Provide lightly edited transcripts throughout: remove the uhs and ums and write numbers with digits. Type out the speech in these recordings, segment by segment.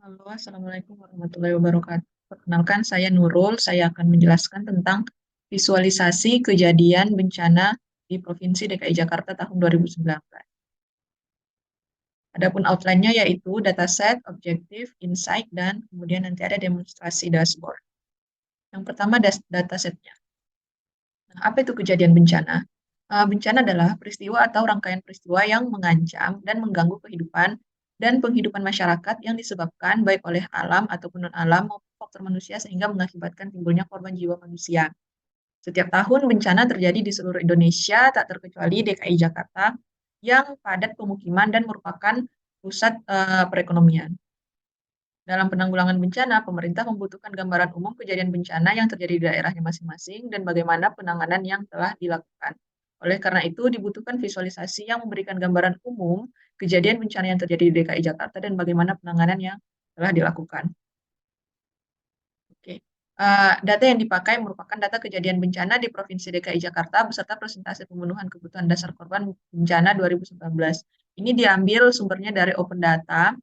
Halo, Assalamualaikum warahmatullahi wabarakatuh. Perkenalkan, saya Nurul. Saya akan menjelaskan tentang visualisasi kejadian bencana di Provinsi DKI Jakarta tahun 2019. Adapun outline-nya yaitu dataset, objektif, insight, dan kemudian nanti ada demonstrasi dashboard. Yang pertama, datasetnya. Nah, apa itu kejadian bencana? Bencana adalah peristiwa atau rangkaian peristiwa yang mengancam dan mengganggu kehidupan dan penghidupan masyarakat yang disebabkan baik oleh alam ataupun non-alam maupun faktor manusia sehingga mengakibatkan timbulnya korban jiwa manusia. Setiap tahun bencana terjadi di seluruh Indonesia, tak terkecuali DKI Jakarta, yang padat pemukiman dan merupakan pusat perekonomian. Dalam penanggulangan bencana, pemerintah membutuhkan gambaran umum kejadian bencana yang terjadi di daerahnya masing-masing dan bagaimana penanganan yang telah dilakukan. Oleh karena itu, dibutuhkan visualisasi yang memberikan gambaran umum kejadian bencana yang terjadi di DKI Jakarta dan bagaimana penanganan yang telah dilakukan. Oke. Data yang dipakai merupakan data kejadian bencana di Provinsi DKI Jakarta beserta presentasi pemenuhan kebutuhan dasar korban bencana 2019. Ini diambil sumbernya dari Open Data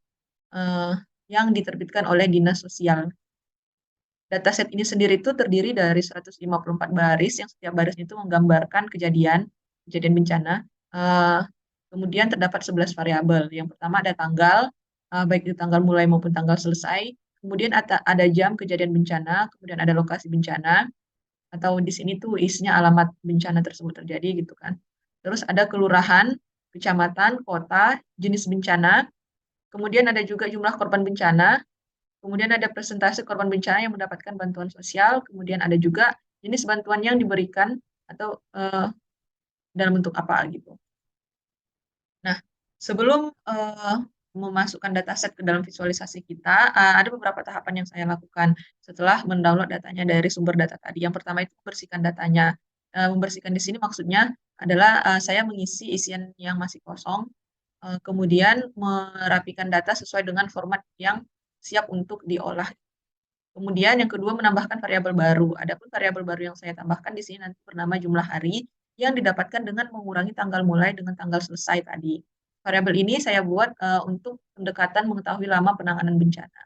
eh, yang diterbitkan oleh Dinas Sosial. Dataset ini sendiri itu terdiri dari 154 baris yang setiap baris itu menggambarkan kejadian bencana. Eh, Kemudian terdapat 11 variabel. Yang pertama ada tanggal, baik itu tanggal mulai maupun tanggal selesai. Kemudian ada jam kejadian bencana, kemudian ada lokasi bencana, atau di sini tuh isinya alamat bencana tersebut terjadi gitu kan. Terus ada kelurahan, kecamatan, kota, jenis bencana, kemudian ada juga jumlah korban bencana, kemudian ada presentasi korban bencana yang mendapatkan bantuan sosial, kemudian ada juga jenis bantuan yang diberikan atau dalam bentuk apa gitu. Nah, sebelum memasukkan dataset ke dalam visualisasi kita, ada beberapa tahapan yang saya lakukan setelah mendownload datanya dari sumber data tadi. Yang pertama itu membersihkan datanya. Membersihkan di sini maksudnya adalah saya mengisi isian yang masih kosong, kemudian merapikan data sesuai dengan format yang siap untuk diolah. Kemudian yang kedua menambahkan variabel baru. Adapun variabel baru yang saya tambahkan di sini nanti bernama jumlah hari yang didapatkan dengan mengurangi tanggal mulai dengan tanggal selesai tadi. Variabel ini saya buat untuk pendekatan mengetahui lama penanganan bencana.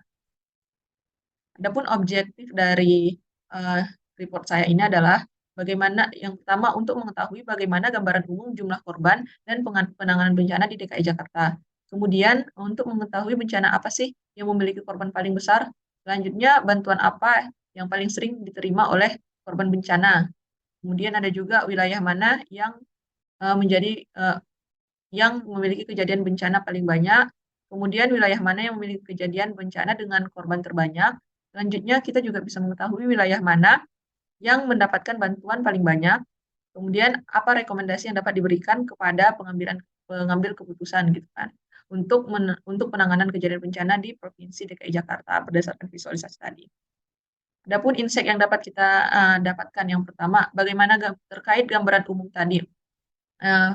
Adapun objektif dari eh, report saya ini adalah bagaimana yang pertama untuk mengetahui bagaimana gambaran umum jumlah korban dan penanganan bencana di DKI Jakarta. Kemudian untuk mengetahui bencana apa sih yang memiliki korban paling besar. Selanjutnya bantuan apa yang paling sering diterima oleh korban bencana. Kemudian ada juga wilayah mana yang menjadi yang memiliki kejadian bencana paling banyak, kemudian wilayah mana yang memiliki kejadian bencana dengan korban terbanyak. Selanjutnya, kita juga bisa mengetahui wilayah mana yang mendapatkan bantuan paling banyak, kemudian apa rekomendasi yang dapat diberikan kepada pengambil keputusan gitu kan untuk penanganan kejadian bencana di Provinsi DKI Jakarta berdasarkan visualisasi tadi. Adapun insight yang dapat kita dapatkan yang pertama, bagaimana terkait gambaran umum tadi,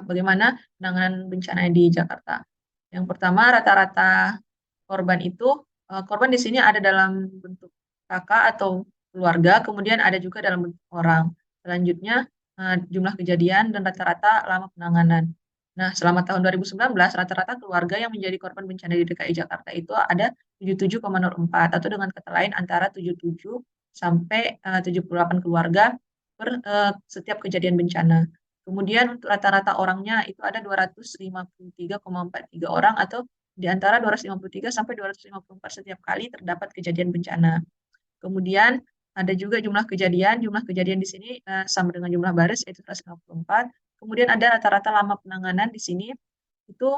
bagaimana penanganan bencana di Jakarta. Yang pertama, rata-rata korban itu, korban di sini ada dalam bentuk kakak atau keluarga, kemudian ada juga dalam bentuk orang. Selanjutnya, jumlah kejadian dan rata-rata lama penanganan. Nah, selama tahun 2019, rata-rata keluarga yang menjadi korban bencana di DKI Jakarta itu ada 77,04 atau dengan kata lain antara 77 sampai 78 keluarga per setiap kejadian bencana. Kemudian untuk rata-rata orangnya itu ada 253,43 orang atau di antara 253 sampai 254 setiap kali terdapat kejadian bencana. Kemudian ada juga jumlah kejadian di sini sama dengan jumlah baris yaitu 154. Kemudian ada rata-rata lama penanganan di sini itu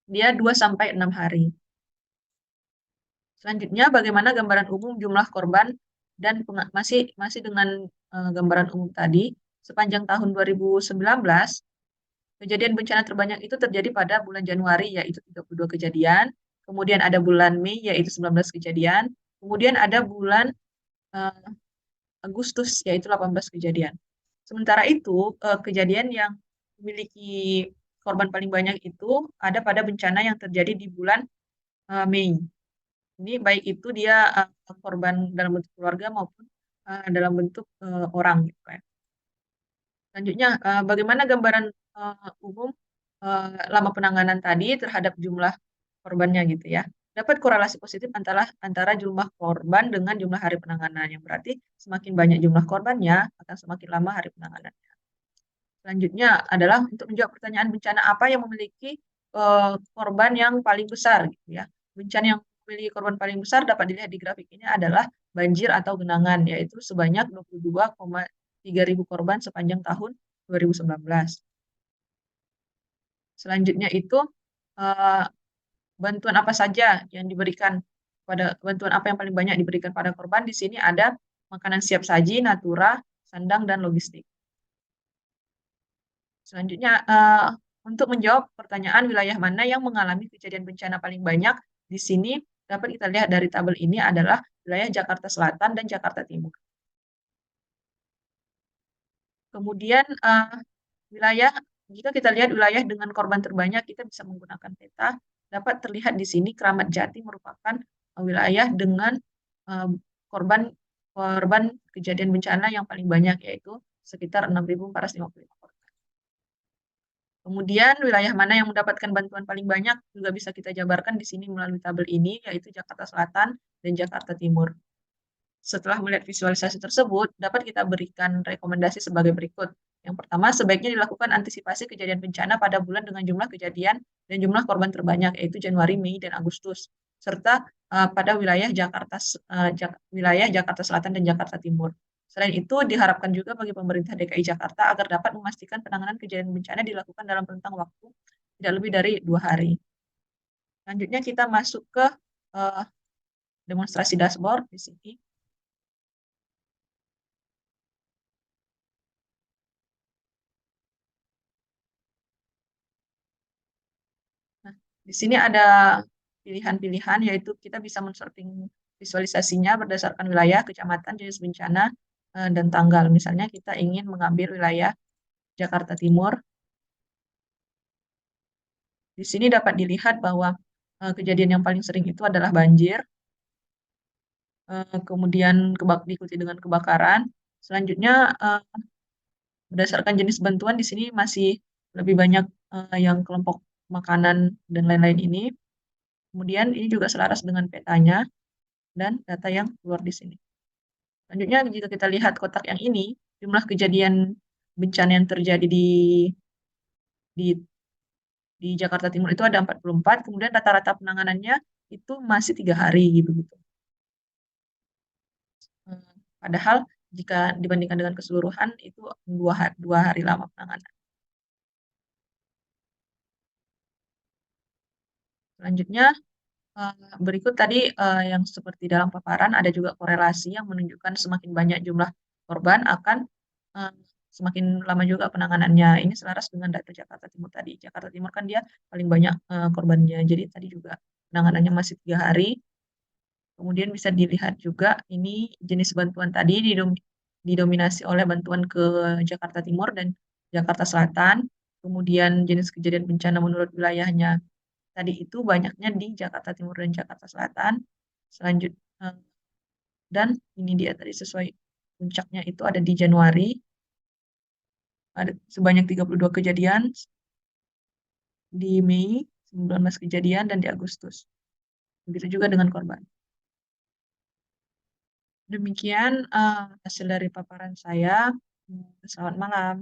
dia 2 sampai 6 hari. Selanjutnya bagaimana gambaran umum jumlah korban dan masih masih dengan gambaran umum tadi sepanjang tahun 2019. Kejadian bencana terbanyak itu terjadi pada bulan Januari, yaitu 32 kejadian. Kemudian ada bulan Mei, yaitu 19 kejadian. Kemudian ada bulan eh, Agustus, yaitu 18 kejadian. Sementara itu, kejadian yang memiliki korban paling banyak itu ada pada bencana yang terjadi di bulan Mei. Ini baik itu dia korban dalam bentuk keluarga maupun dalam bentuk orang gitu ya. Selanjutnya, bagaimana gambaran umum lama penanganan tadi terhadap jumlah korbannya gitu ya. dapat korelasi positif antara jumlah korban dengan jumlah hari penanganan, yang berarti semakin banyak jumlah korbannya, akan semakin lama hari penanganan. Selanjutnya adalah untuk menjawab pertanyaan bencana apa yang memiliki korban yang paling besar gitu ya. Bencana yang memiliki korban paling besar dapat dilihat di grafik ini adalah banjir atau genangan, yaitu sebanyak 22,3 ribu korban sepanjang tahun 2019. Selanjutnya itu eh, bantuan apa yang paling banyak diberikan pada korban. Di sini ada makanan siap saji, natura, sandang, dan logistik. Selanjutnya, untuk menjawab pertanyaan wilayah mana yang mengalami kejadian bencana paling banyak, di sini dapat kita lihat dari tabel ini adalah wilayah Jakarta Selatan dan Jakarta Timur. Kemudian, wilayah jika kita lihat wilayah dengan korban terbanyak, kita bisa menggunakan peta. Dapat terlihat di sini Kramat Jati merupakan wilayah dengan eh, korban korban kejadian bencana yang paling banyak, yaitu sekitar 6.455 korban. Kemudian wilayah mana yang mendapatkan bantuan paling banyak juga bisa kita jabarkan di sini melalui tabel ini, yaitu Jakarta Selatan dan Jakarta Timur. Setelah melihat visualisasi tersebut, dapat kita berikan rekomendasi sebagai berikut. Yang pertama, sebaiknya dilakukan antisipasi kejadian bencana pada bulan dengan jumlah kejadian dan jumlah korban terbanyak, yaitu Januari, Mei, dan Agustus, serta pada wilayah Jakarta Selatan dan Jakarta Timur. Selain itu, diharapkan juga bagi pemerintah DKI Jakarta agar dapat memastikan penanganan kejadian bencana dilakukan dalam rentang waktu tidak lebih dari 2 hari. Selanjutnya kita masuk ke uh, demonstrasi dashboard di sini. Nah, di sini ada pilihan-pilihan, yaitu kita bisa men-sorting visualisasinya berdasarkan wilayah, kecamatan, jenis bencana, dan tanggal. Misalnya kita ingin mengambil wilayah Jakarta Timur. Di sini dapat dilihat bahwa kejadian yang paling sering itu adalah banjir, kemudian diikuti dengan kebakaran. Selanjutnya, berdasarkan jenis bantuan di sini masih lebih banyak yang kelompok makanan dan lain-lain ini. Kemudian ini juga selaras dengan petanya dan data yang keluar di sini. Selanjutnya, jika kita lihat kotak yang ini, jumlah kejadian bencana yang terjadi di, di Jakarta Timur itu ada 44, kemudian rata-rata penanganannya itu masih 3 hari gitu. Padahal jika dibandingkan dengan keseluruhan itu 2 hari lama penanganan. Selanjutnya, berikut tadi yang seperti dalam paparan ada juga korelasi yang menunjukkan semakin banyak jumlah korban akan eh, semakin lama juga penanganannya. Ini selaras dengan data Jakarta Timur tadi. Jakarta Timur kan dia paling banyak korbannya. Jadi tadi juga penanganannya masih 3 hari. Kemudian bisa dilihat juga ini jenis bantuan tadi didominasi oleh bantuan ke Jakarta Timur dan Jakarta Selatan. Kemudian jenis kejadian bencana menurut wilayahnya tadi itu banyaknya di Jakarta Timur dan Jakarta Selatan. Selanjutnya, dan ini dia tadi sesuai puncaknya itu ada di Januari, ada sebanyak 32 kejadian, di Mei 19 kejadian, dan di Agustus. Begitu juga dengan korban. Demikian hasil dari paparan saya. Selamat malam.